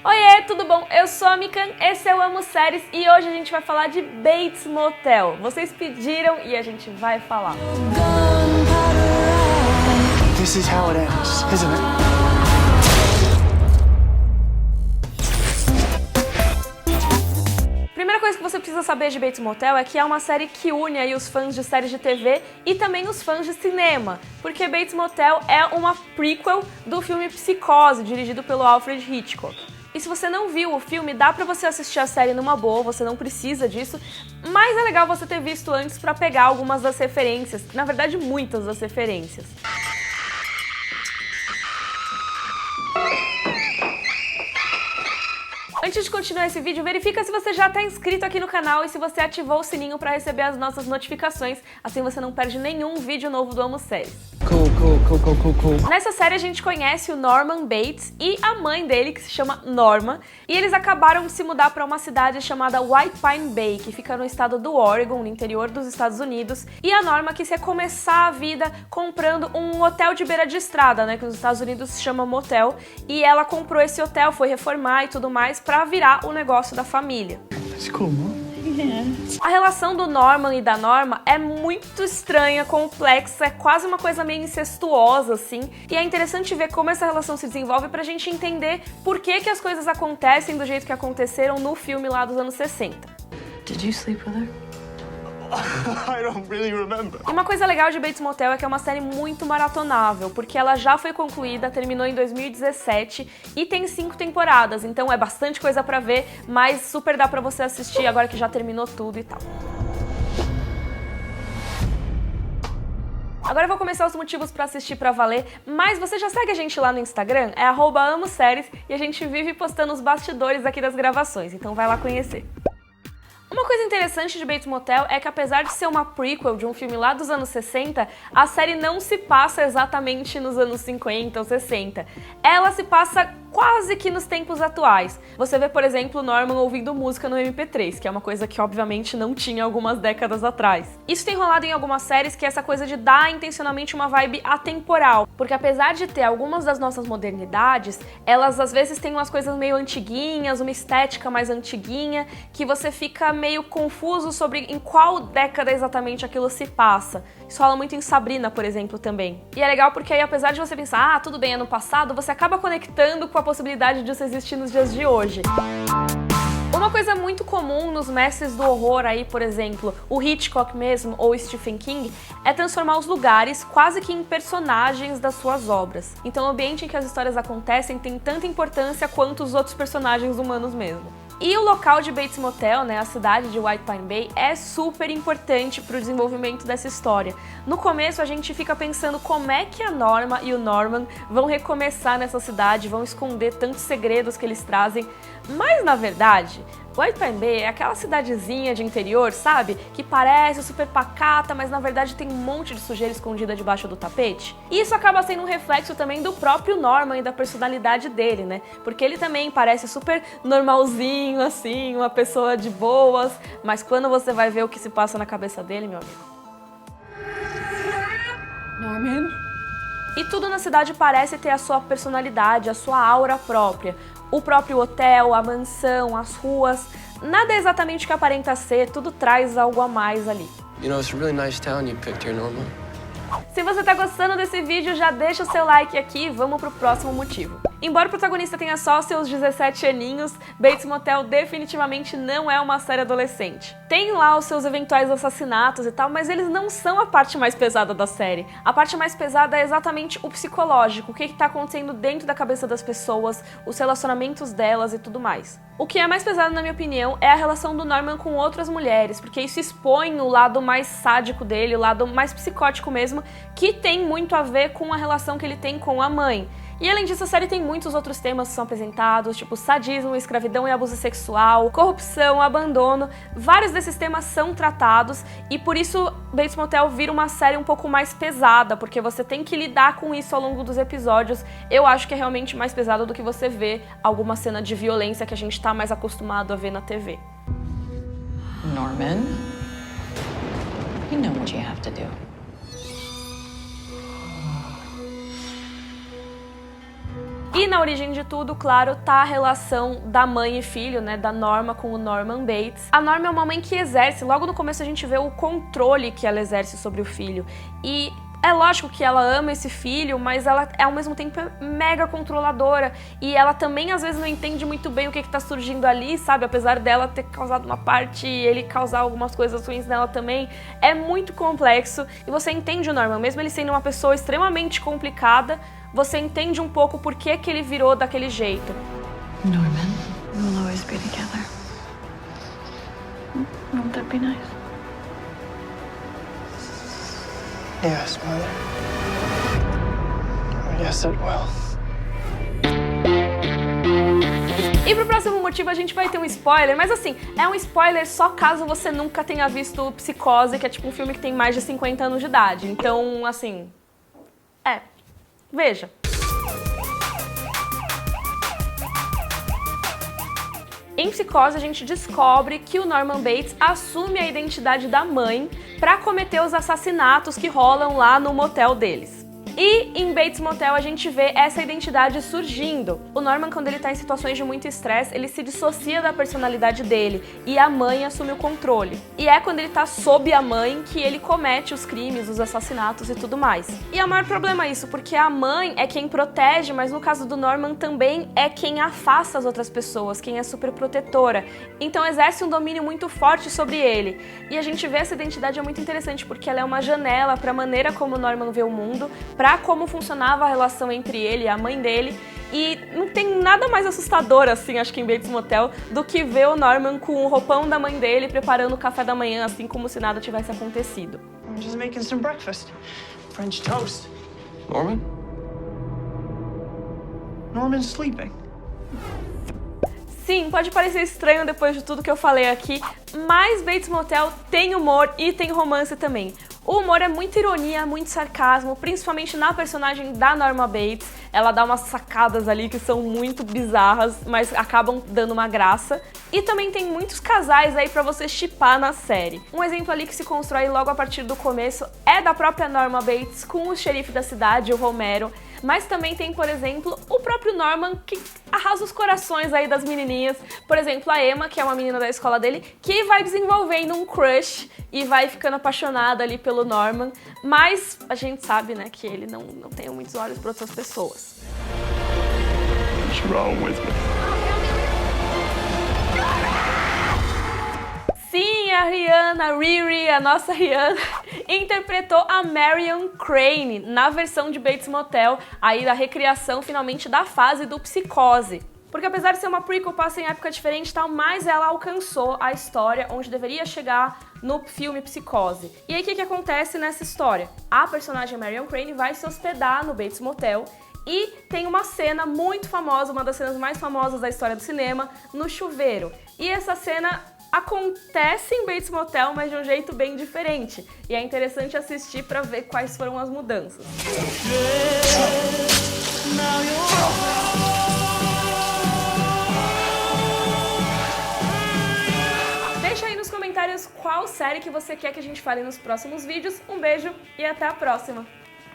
Oiê, tudo bom? Eu sou a Mikan, esse é o Amo Séries e hoje a gente vai falar de Bates Motel. Vocês pediram e a gente vai falar. This is how it ends, isn't it? Primeira coisa que você precisa saber de Bates Motel é que é uma série que une aí os fãs de séries de TV e também os fãs de cinema, porque Bates Motel é uma prequel do filme Psicose, dirigido pelo Alfred Hitchcock. E se você não viu o filme, dá pra você assistir a série numa boa, você não precisa disso, mas é legal você ter visto antes pra pegar algumas das referências, na verdade muitas das referências. Antes de continuar esse vídeo, verifica se você já está inscrito aqui no canal e se você ativou o sininho para receber as nossas notificações, assim você não perde nenhum vídeo novo do Amo Séries. Cool. Nessa série a gente conhece o Norman Bates e a mãe dele, que se chama Norma, e eles acabaram de se mudar para uma cidade chamada White Pine Bay, que fica no estado do Oregon, no interior dos Estados Unidos, e a Norma quis recomeçar a vida comprando um hotel de beira de estrada, né, que nos Estados Unidos se chama motel, e ela comprou esse hotel, foi reformar e tudo mais para virar o negócio da família. That's cool, Mom. A relação do Norman e da Norma é muito estranha, complexa, é quase uma coisa meio incestuosa, assim, e é interessante ver como essa relação se desenvolve pra gente entender por que as coisas acontecem do jeito que aconteceram no filme lá dos anos 60. Did you sleep with her? I don't really remember. E uma coisa legal de Bates Motel é que é uma série muito maratonável, porque ela já foi concluída, terminou em 2017 e tem 5 temporadas, então é bastante coisa pra ver, mas super dá pra você assistir agora que já terminou tudo e tal. Agora eu vou começar os motivos pra assistir pra valer, mas você já segue a gente lá no Instagram? É @amoséries e a gente vive postando os bastidores aqui das gravações, então vai lá conhecer. Uma coisa interessante de Bates Motel é que apesar de ser uma prequel de um filme lá dos anos 60, a série não se passa exatamente nos anos 50 ou 60. Ela se passa quase que nos tempos atuais. Você vê, por exemplo, Norman ouvindo música no MP3, que é uma coisa que obviamente não tinha algumas décadas atrás. Isso tem rolado em algumas séries, que é essa coisa de dar intencionalmente uma vibe atemporal, porque apesar de ter algumas das nossas modernidades, elas às vezes têm umas coisas meio antiguinhas, uma estética mais antiguinha, que você fica meio confuso sobre em qual década exatamente aquilo se passa. Isso rola muito em Sabrina, por exemplo, também. E é legal porque aí, apesar de você pensar, tudo bem, é no passado, você acaba conectando com a possibilidade disso existir nos dias de hoje. Uma coisa muito comum nos mestres do horror aí, por exemplo, o Hitchcock mesmo, ou Stephen King, é transformar os lugares quase que em personagens das suas obras. Então o ambiente em que as histórias acontecem tem tanta importância quanto os outros personagens humanos mesmo. E o local de Bates Motel, né, a cidade de White Pine Bay, é super importante para o desenvolvimento dessa história. No começo a gente fica pensando como é que a Norma e o Norman vão recomeçar nessa cidade, vão esconder tantos segredos que eles trazem, mas na verdade White Pine Bay é aquela cidadezinha de interior, sabe? Que parece super pacata, mas na verdade tem um monte de sujeira escondida debaixo do tapete. E isso acaba sendo um reflexo também do próprio Norman e da personalidade dele, né? Porque ele também parece super normalzinho, assim, uma pessoa de boas, mas quando você vai ver o que se passa na cabeça dele, meu amigo... Norman? E tudo na cidade parece ter a sua personalidade, a sua aura própria. O próprio hotel, a mansão, as ruas, nada é exatamente o que aparenta ser, tudo traz algo a mais ali. You know, it's a really nice town you picked here, Norma. Se você tá gostando desse vídeo, já deixa o seu like aqui e vamos pro próximo motivo. Embora o protagonista tenha só seus 17 aninhos, Bates Motel definitivamente não é uma série adolescente. Tem lá os seus eventuais assassinatos e tal, mas eles não são a parte mais pesada da série. A parte mais pesada é exatamente o psicológico, o que tá acontecendo dentro da cabeça das pessoas, os relacionamentos delas e tudo mais. O que é mais pesado, na minha opinião, é a relação do Norman com outras mulheres, porque isso expõe o lado mais sádico dele, o lado mais psicótico mesmo, que tem muito a ver com a relação que ele tem com a mãe. E além disso, a série tem muitos outros temas que são apresentados, tipo sadismo, escravidão e abuso sexual, corrupção, abandono. Vários desses temas são tratados e por isso Bates Motel vira uma série um pouco mais pesada, porque você tem que lidar com isso ao longo dos episódios. Eu acho que é realmente mais pesado do que você ver alguma cena de violência que a gente tá mais acostumado a ver na TV. Norman? You know what you have to do. E E na origem de tudo, claro, tá a relação da mãe e filho, né, da Norma com o Norman Bates. A Norma é uma mãe que exerce, logo no começo a gente vê o controle que ela exerce sobre o filho. E é lógico que ela ama esse filho, mas ela é ao mesmo tempo mega controladora. E ela também às vezes não entende muito bem o que tá surgindo ali, sabe? Apesar dela ter causado uma parte e ele causar algumas coisas ruins nela também. É muito complexo. E você entende o Norman, mesmo ele sendo uma pessoa extremamente complicada, você entende um pouco por que ele virou daquele jeito. Norman, we'll always be together. Won't that be nice? Yes, Mother. Yes, it will. E pro próximo motivo a gente vai ter um spoiler, mas assim, é um spoiler só caso você nunca tenha visto Psicose, que é tipo um filme que tem mais de 50 anos de idade. Então, assim, veja. Em Psicose, a gente descobre que o Norman Bates assume a identidade da mãe para cometer os assassinatos que rolam lá no motel deles. E em Bates Motel a gente vê essa identidade surgindo. O Norman, quando ele tá em situações de muito estresse, ele se dissocia da personalidade dele e a mãe assume o controle. E é quando ele tá sob a mãe que ele comete os crimes, os assassinatos e tudo mais. E é o maior problema isso, porque a mãe é quem protege, mas no caso do Norman também é quem afasta as outras pessoas, quem é super protetora. Então exerce um domínio muito forte sobre ele. E a gente vê essa identidade é muito interessante, porque ela é uma janela para a maneira como o Norman vê o mundo, para como funcionava a relação entre ele e a mãe dele, e não tem nada mais assustador, assim, acho que em Bates Motel, do que ver o Norman com o roupão da mãe dele preparando o café da manhã, assim como se nada tivesse acontecido. I'm just making some breakfast. French toast. Norman? Norman's sleeping. Sim, pode parecer estranho depois de tudo que eu falei aqui, mas Bates Motel tem humor e tem romance também. O humor é muita ironia, muito sarcasmo, principalmente na personagem da Norma Bates. Ela dá umas sacadas ali que são muito bizarras, mas acabam dando uma graça. E também tem muitos casais aí pra você shippar na série. Um exemplo ali que se constrói logo a partir do começo é da própria Norma Bates com o xerife da cidade, o Romero. Mas também tem, por exemplo, o próprio Norman, que arrasa os corações aí das menininhas. Por exemplo, a Emma, que é uma menina da escola dele, que vai desenvolvendo um crush e vai ficando apaixonada ali pelo Norman. Mas a gente sabe, né, que ele não tem muitos olhos para outras pessoas. What's wrong with me? Sim, a Rihanna, Riri, a nossa Rihanna, interpretou a Marion Crane na versão de Bates Motel, aí da recriação finalmente da fase do Psicose. Porque apesar de ser uma prequel, passa em época diferente e tal, mas ela alcançou a história onde deveria chegar no filme Psicose. E aí o que acontece nessa história? A personagem Marion Crane vai se hospedar no Bates Motel e tem uma cena muito famosa, uma das cenas mais famosas da história do cinema, no chuveiro. E essa cena acontece em Bates Motel, mas de um jeito bem diferente. E é interessante assistir para ver quais foram as mudanças. Deixa aí nos comentários qual série que você quer que a gente fale nos próximos vídeos. Um beijo e até a próxima!